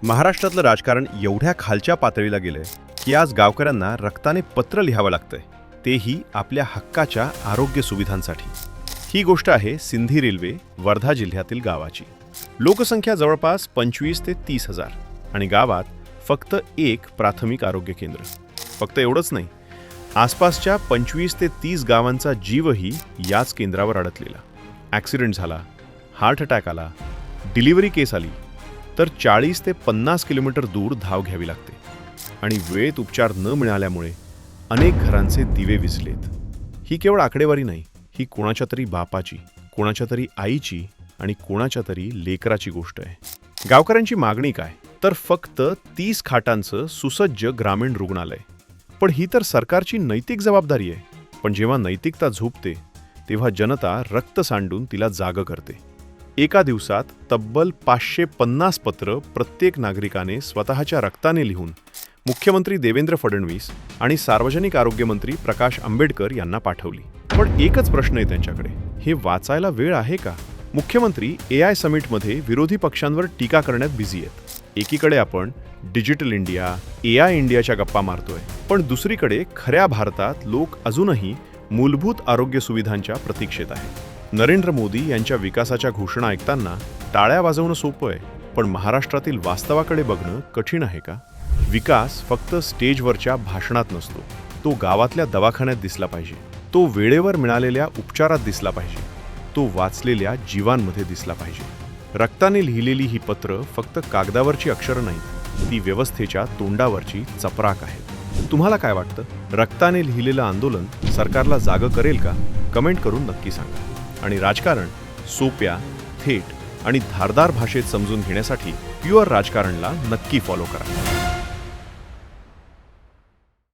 महाराष्ट्रातलं राजकारण एवढ्या खालच्या पातळीला गेलंय की आज गावकऱ्यांना रक्ताने पत्र लिहावं लागतंय, तेही आपल्या हक्काच्या आरोग्य सुविधांसाठी. ही गोष्ट आहे सिंधी रेल्वे वर्धा जिल्ह्यातील गावाची. लोकसंख्या जवळपास 25 ते 30,000 आणि गावात फक्त एक प्राथमिक आरोग्य केंद्र. फक्त एवढंच नाही, आसपासच्या 25 ते 30 गावांचा जीवही याच केंद्रावर अडकलेला. ॲक्सिडेंट झाला, हार्ट अटॅक आला, डिलिव्हरी केस आली तर 40 ते 50 किलोमीटर दूर धाव घ्यावी लागते. आणि वेळेत उपचार न मिळाल्यामुळे अनेक घरांचे दिवे विझलेत. ही केवळ आकडेवारी नाही, ही कोणाच्या तरी बापाची, कोणाच्या तरी आईची आणि कोणाच्या तरी लेकराची गोष्ट आहे. गावकऱ्यांची मागणी काय? तर फक्त 30 खाटांचं सुसज्ज ग्रामीण रुग्णालय. पण ही तर सरकारची नैतिक जबाबदारी आहे. पण जेव्हा नैतिकता झोपते तेव्हा जनता रक्त सांडून तिला जागं करते. एका दिवसात तब्बल 550 पत्र प्रत्येक नागरिकाने स्वतःच्या रक्ताने लिहून मुख्यमंत्री देवेंद्र फडणवीस आणि सार्वजनिक आरोग्य मंत्री प्रकाश आंबेडकर यांना पाठवली. पण एकच प्रश्न आहे त्यांच्याकडे, हे वाचायला वेळ आहे का? मुख्यमंत्री AI समिटमध्ये विरोधी पक्षांवर टीका करण्यात बिझी आहेत. एकीकडे आपण डिजिटल इंडिया, AI इंडियाच्या गप्पा मारतोय, पण दुसरीकडे खऱ्या भारतात लोक अजूनही मूलभूत आरोग्य सुविधांच्या प्रतीक्षेत आहेत. नरेंद्र मोदी यांच्या विकासाच्या घोषणा ऐकताना टाळ्या वाजवणं सोपं आहे, पण महाराष्ट्रातील वास्तवाकडे बघणं कठीण आहे का? विकास फक्त स्टेजवरच्या भाषणात नसतो. तो गावातल्या दवाखान्यात दिसला पाहिजे, तो वेळेवर मिळालेल्या उपचारात दिसला पाहिजे, तो वाचलेल्या जीवांमध्ये दिसला पाहिजे. रक्ताने लिहिलेली ही पत्र फक्त कागदावरची अक्षरं नाहीत, ती व्यवस्थेच्या तोंडावरची चपराक आहेत. तुम्हाला काय वाटतं? रक्ताने लिहिलेलं आंदोलन सरकारला जागं करेल का? कमेंट करून नक्की सांगा. आणि राजकारण सोप्या, थेट आणि धारदार भाषेत समजून घेण्यासाठी प्युअर राजकारणला नक्की फॉलो करा.